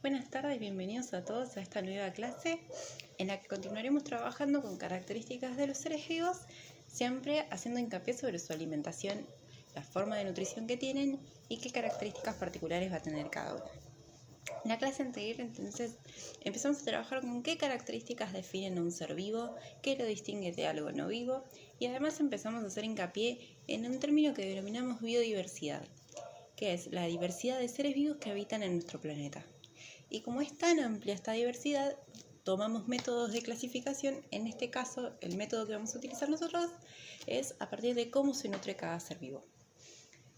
buenas tardes, bienvenidos a todos a esta nueva clase en la que continuaremos trabajando con características de los seres vivos, siempre haciendo hincapié sobre su alimentación, la forma de nutrición que tienen y qué características particulares va a tener cada uno. En la clase anterior, entonces, empezamos a trabajar con qué características definen a un ser vivo, qué lo distingue de algo no vivo, y además empezamos a hacer hincapié en un término que denominamos biodiversidad, que es la diversidad de seres vivos que habitan en nuestro planeta. Y como es tan amplia esta diversidad, tomamos métodos de clasificación. En este caso, el método que vamos a utilizar nosotros es a partir de cómo se nutre cada ser vivo.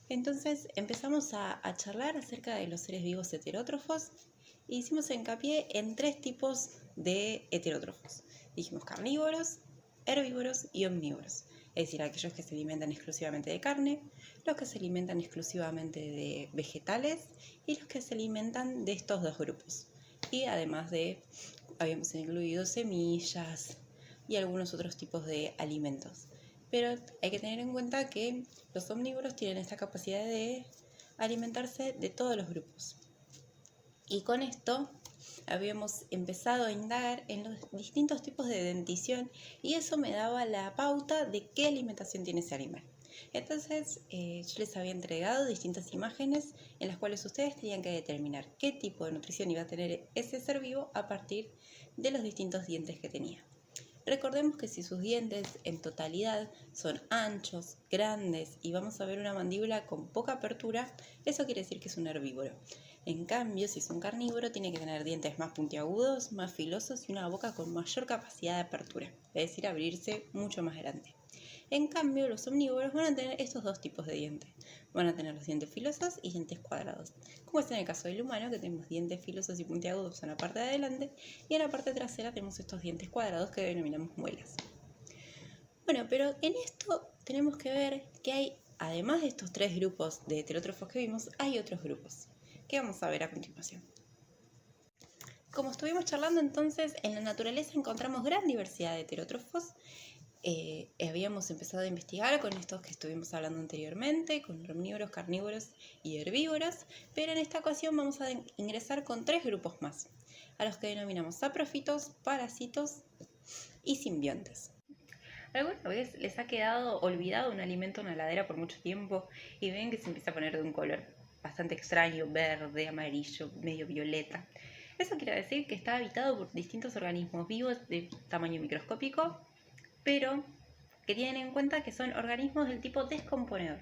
Entonces empezamos a charlar acerca de los seres vivos heterótrofos e hicimos hincapié en 3 tipos de heterótrofos. Dijimos carnívoros, herbívoros y omnívoros. Es decir, aquellos que se alimentan exclusivamente de carne, los que se alimentan exclusivamente de vegetales y los que se alimentan de estos 2 grupos. Y además habíamos incluido semillas y algunos otros tipos de alimentos. Pero hay que tener en cuenta que los omnívoros tienen esta capacidad de alimentarse de todos los grupos. Y con esto habíamos empezado a indagar en los distintos tipos de dentición y eso me daba la pauta de qué alimentación tiene ese animal. Entonces yo les había entregado distintas imágenes en las cuales ustedes tenían que determinar qué tipo de nutrición iba a tener ese ser vivo a partir de los distintos dientes que tenía. Recordemos que si sus dientes en totalidad son anchos, grandes y vamos a ver una mandíbula con poca apertura, eso quiere decir que es un herbívoro. En cambio, si es un carnívoro, tiene que tener dientes más puntiagudos, más filosos y una boca con mayor capacidad de apertura, es decir, abrirse mucho más grande. En cambio, los omnívoros van a tener estos 2 tipos de dientes. Van a tener los dientes filosos y dientes cuadrados. Como es en el caso del humano, que tenemos dientes filosos y puntiagudos en la parte de adelante, y en la parte trasera tenemos estos dientes cuadrados que denominamos muelas. Bueno, pero en esto tenemos que ver que hay, además de estos 3 grupos de heterótrofos que vimos, hay otros grupos, que vamos a ver a continuación. Como estuvimos charlando entonces, en la naturaleza encontramos gran diversidad de heterótrofos. Habíamos empezado a investigar con estos que estuvimos hablando anteriormente, con omnívoros, carnívoros y herbívoros, pero en esta ocasión vamos a ingresar con 3 grupos más, a los que denominamos saprófitos, parásitos y simbiontes. ¿Alguna vez les ha quedado olvidado un alimento en la heladera por mucho tiempo y ven que se empieza a poner de un color bastante extraño, verde, amarillo, medio violeta? Eso quiere decir que está habitado por distintos organismos vivos de tamaño microscópico, pero que tienen en cuenta que son organismos del tipo descomponedor.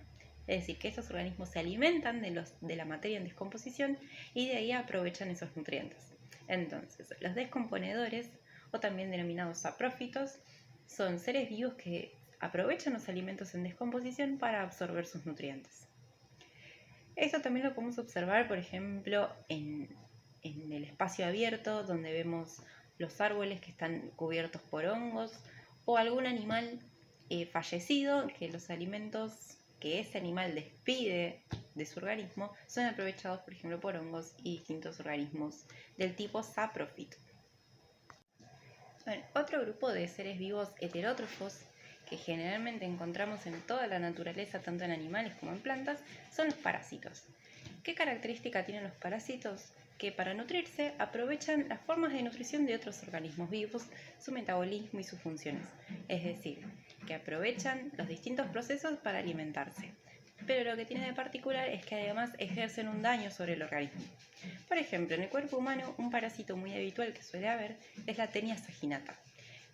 Es decir, que estos organismos se alimentan de la materia en descomposición y de ahí aprovechan esos nutrientes. Entonces, los descomponedores, o también denominados saprófitos, son seres vivos que aprovechan los alimentos en descomposición para absorber sus nutrientes. Esto también lo podemos observar, por ejemplo, en el espacio abierto, donde vemos los árboles que están cubiertos por hongos, o algún animal fallecido, que los alimentos que ese animal despide de su organismo son aprovechados, por ejemplo, por hongos y distintos organismos del tipo saprófito. Bueno, otro grupo de seres vivos heterótrofos que generalmente encontramos en toda la naturaleza, tanto en animales como en plantas, son los parásitos. ¿Qué característica tienen los parásitos? Que para nutrirse aprovechan las formas de nutrición de otros organismos vivos, su metabolismo y sus funciones. Es decir, que aprovechan los distintos procesos para alimentarse. Pero lo que tiene de particular es que además ejercen un daño sobre el organismo. Por ejemplo, en el cuerpo humano, un parásito muy habitual que suele haber es la Taenia saginata.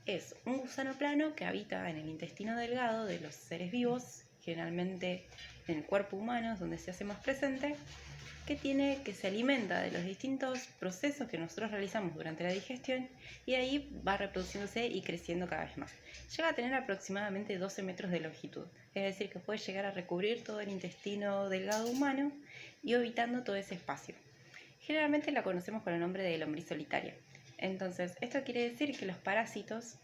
Es un gusano plano que habita en el intestino delgado de los seres vivos, generalmente en el cuerpo humano es donde se hace más presente, que se alimenta de los distintos procesos que nosotros realizamos durante la digestión y ahí va reproduciéndose y creciendo cada vez más. Llega a tener aproximadamente 12 metros de longitud, es decir, que puede llegar a recubrir todo el intestino delgado humano y habitando todo ese espacio. Generalmente la conocemos con el nombre de lombriz solitaria. Entonces, esto quiere decir que los parásitos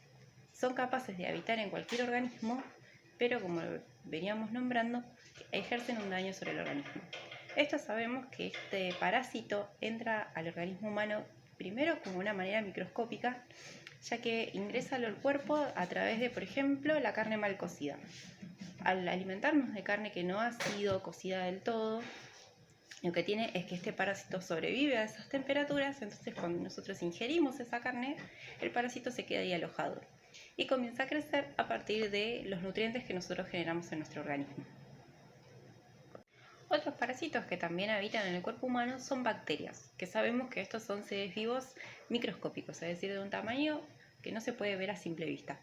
son capaces de habitar en cualquier organismo, pero como veníamos nombrando, ejercen un daño sobre el organismo. Esto sabemos que este parásito entra al organismo humano primero como una manera microscópica, ya que ingresa al cuerpo a través de, por ejemplo, la carne mal cocida. Al alimentarnos de carne que no ha sido cocida del todo, Lo que tiene es que este parásito sobrevive a esas temperaturas, entonces cuando nosotros ingerimos esa carne, el parásito se queda ahí alojado y comienza a crecer a partir de los nutrientes que nosotros generamos en nuestro organismo. Otros parásitos que también habitan en el cuerpo humano son bacterias, que sabemos que estos son seres vivos microscópicos, es decir, de un tamaño que no se puede ver a simple vista.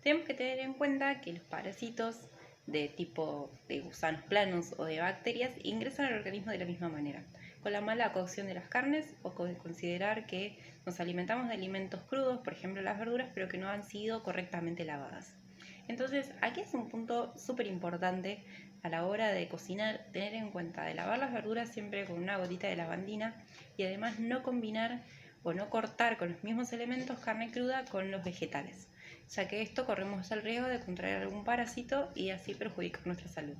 Tenemos que tener en cuenta que los parásitos de tipo de gusanos planos o de bacterias ingresan al organismo de la misma manera, con la mala cocción de las carnes o con considerar que nos alimentamos de alimentos crudos, por ejemplo las verduras, pero que no han sido correctamente lavadas. Entonces, aquí es un punto súper importante a la hora de cocinar, tener en cuenta de lavar las verduras siempre con una gotita de lavandina y además no combinar o no cortar con los mismos elementos carne cruda con los vegetales, ya que esto corremos el riesgo de contraer algún parásito y así perjudicar nuestra salud.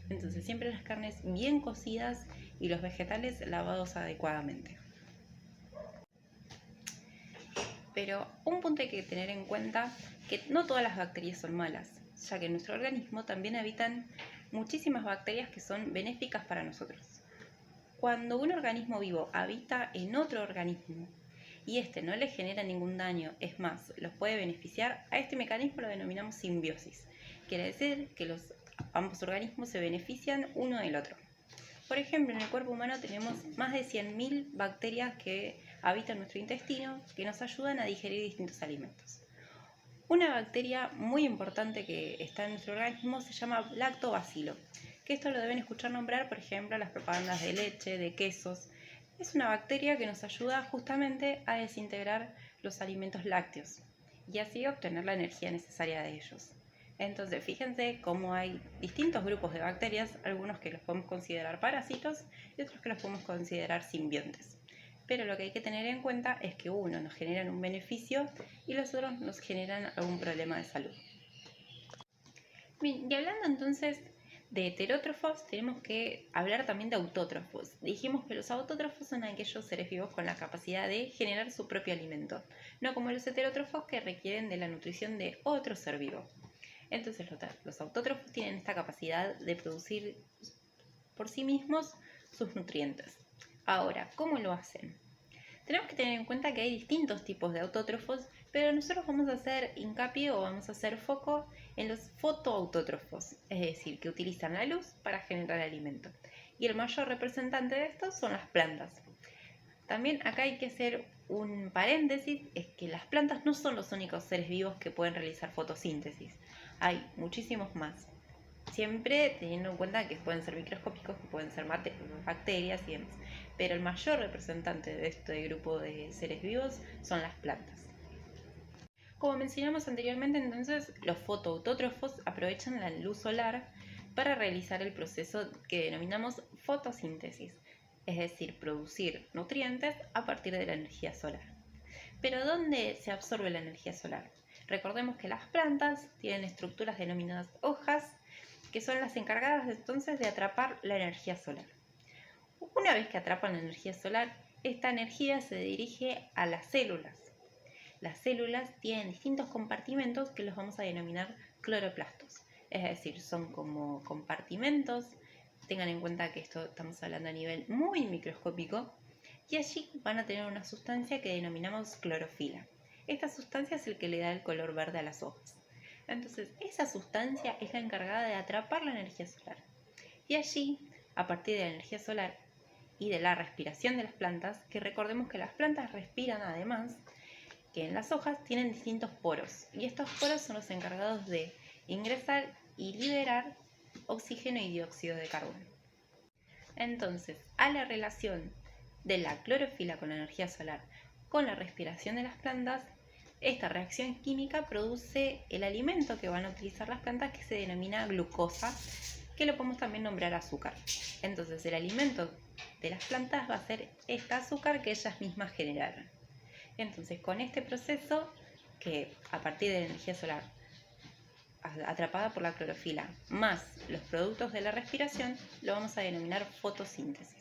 Entonces siempre las carnes bien cocidas y los vegetales lavados adecuadamente. Pero un punto hay que tener en cuenta que no todas las bacterias son malas, ya que en nuestro organismo también habitan muchísimas bacterias que son benéficas para nosotros. Cuando un organismo vivo habita en otro organismo y este no le genera ningún daño, es más, los puede beneficiar, a este mecanismo lo denominamos simbiosis. Quiere decir que ambos organismos se benefician uno del otro. Por ejemplo, en el cuerpo humano tenemos más de 100.000 bacterias que habitan nuestro intestino que nos ayudan a digerir distintos alimentos. Una bacteria muy importante que está en nuestro organismo se llama lactobacilo, que esto lo deben escuchar nombrar, por ejemplo, en las propagandas de leche, de quesos. Es una bacteria que nos ayuda justamente a desintegrar los alimentos lácteos y así obtener la energía necesaria de ellos. Entonces, fíjense cómo hay distintos grupos de bacterias, algunos que los podemos considerar parásitos y otros que los podemos considerar simbiontes. Pero lo que hay que tener en cuenta es que unos nos generan un beneficio y los otros nos generan algún problema de salud. Bien, y hablando entonces de heterótrofos, tenemos que hablar también de autótrofos. Dijimos que los autótrofos son aquellos seres vivos con la capacidad de generar su propio alimento, no como los heterótrofos que requieren de la nutrición de otro ser vivo. Entonces los autótrofos tienen esta capacidad de producir por sí mismos sus nutrientes. Ahora, ¿cómo lo hacen? Tenemos que tener en cuenta que hay distintos tipos de autótrofos, pero nosotros vamos a hacer hincapié o vamos a hacer foco en los fotoautótrofos, es decir, que utilizan la luz para generar alimento. Y el mayor representante de estos son las plantas. También acá hay que hacer un paréntesis, es que las plantas no son los únicos seres vivos que pueden realizar fotosíntesis. Hay muchísimos más. Siempre teniendo en cuenta que pueden ser microscópicos, que pueden ser bacterias y demás. Pero el mayor representante de este grupo de seres vivos son las plantas. Como mencionamos anteriormente, entonces, los fotoautótrofos aprovechan la luz solar para realizar el proceso que denominamos fotosíntesis, es decir, producir nutrientes a partir de la energía solar. Pero ¿dónde se absorbe la energía solar? Recordemos que las plantas tienen estructuras denominadas hojas, que son las encargadas entonces de atrapar la energía solar. Una vez que atrapan la energía solar, esta energía se dirige a las células. Las células tienen distintos compartimentos que los vamos a denominar cloroplastos. Es decir, son como compartimentos, tengan en cuenta que esto estamos hablando a nivel muy microscópico, y allí van a tener una sustancia que denominamos clorofila. Esta sustancia es el que le da el color verde a las hojas. Entonces, esa sustancia es la encargada de atrapar la energía solar. Y allí, a partir de la energía solar y de la respiración de las plantas, que recordemos que las plantas respiran además, que en las hojas tienen distintos poros. Y estos poros son los encargados de ingresar y liberar oxígeno y dióxido de carbono. Entonces, a la relación de la clorofila con la energía solar con la respiración de las plantas, esta reacción química produce el alimento que van a utilizar las plantas, que se denomina glucosa, que lo podemos también nombrar azúcar. Entonces el alimento de las plantas va a ser este azúcar que ellas mismas generaron. Entonces con este proceso, que a partir de la energía solar atrapada por la clorofila, más los productos de la respiración, lo vamos a denominar fotosíntesis.